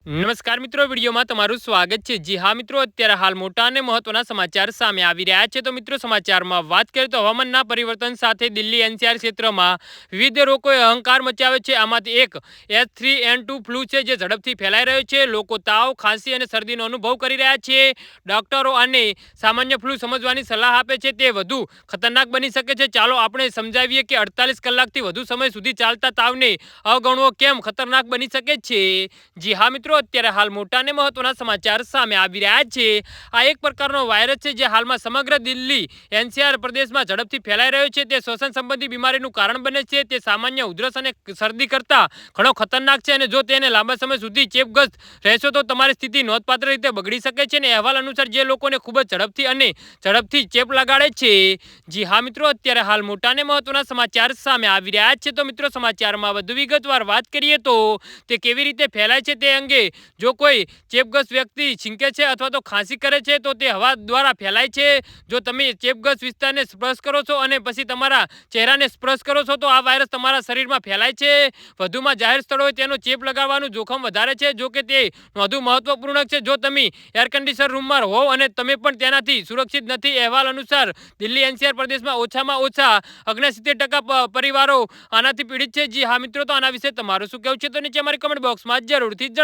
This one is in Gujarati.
નમસ્કાર મિત્રો, વિડીયોમાં તમારું સ્વાગત છે। જી હા મિત્રો, અત્યારે હાલ મોટા અને મહત્વના સમાચાર સામે આવી રહ્યા છે। તો મિત્રો, સમાચારમાં વાત કરીએ તો હવામાનના પરિવર્તન સાથે દિલ્હી એનસીઆર ક્ષેત્રમાં વિવિધ રોગોએ અહંકાર મચાવ્યો છે। આમાંથી એક H3N2 ફ્લૂ છે, જે ઝડપથી ફેલાઈ રહ્યો છે। લોકો તાવ, ખાંસી અને શરદીનો અનુભવ કરી રહ્યા છે। ડોક્ટરો આને સામાન્ય ફ્લૂ સમજવાની સલાહ આપે છે, તે વધુ ખતરનાક બની શકે છે। ચાલો આપણે સમજાવીએ કે 48 કલાકથી વધુ સમય સુધી ચાલતા તાવને અવગણવો કેમ ખતરનાક બની શકે છે। જી હા મિત્રો, અત્યારે હાલ મોટા અને મહત્વના સમાચાર સામે આવી રહ્યા છે। આ એક પ્રકારનો વાયરસ છે, જે હાલમાં સમગ્ર દિલ્હી એનસીઆર પ્રદેશમાં ઝડપથી ફેલાઈ રહ્યો છે। તે શ્વસન સંબંધી બીમારીનું કારણ બને છે। તે સામાન્ય ઉધરસ અને શરદી કરતાં ઘણો ખતરનાક છે, અને જો તેને લાંબા સમય સુધી ચેપગ્રસ્ત રહેશો તો તમારી સ્થિતિ નોંધપાત્ર રીતે બગડી શકે છે। અને અહેવાલ અનુસાર જે લોકોને ખૂબ જ ઝડપથી ચેપ લગાડે છે। જી હા મિત્રો, અત્યારે હાલ મોટા અને મહત્વના સમાચાર સામે આવી રહ્યા છે। તો મિત્રો, સમાચારમાં વધુ વિગતવાર વાત કરીએ તો તે કેવી રીતે ફેલાય છે તે અંગે જો કોઈ ચેપગ્રસ્ત વ્યક્તિ છીંકે છે અથવા તો ખાંસી કરે છે તો તે હવા દ્વારા ફેલાય છે। જો તમે ચેપગ્રસ્ત વિસ્તારને સ્પર્શ કરો છો અને પછી તમારા ચહેરાને સ્પર્શ કરો છો તો આ વાયરસ તમારા શરીરમાં ફેલાય છે। વધુમાં જાહેર સ્થળોએ તેનો ચેપ લગાવવાનું જોખમ વધારે છે। જો કે તે વધુ મહત્વપૂર્ણ છે જો તમે એર કન્ડિશન રૂમમાં હોવ અને તમે પણ તેનાથી સુરક્ષિત નથી। અહેવાલ અનુસાર દિલ્હી એનસીઆર પ્રદેશમાં ઓછામાં ઓછા 69% પરિવારો આનાથી પીડિત છે। જી હા મિત્રો, તો આના વિશે તમારું શું કહેવું છે તો નીચે અમારી કમેન્ટ બોક્સમાં જરૂરથી જણાવો।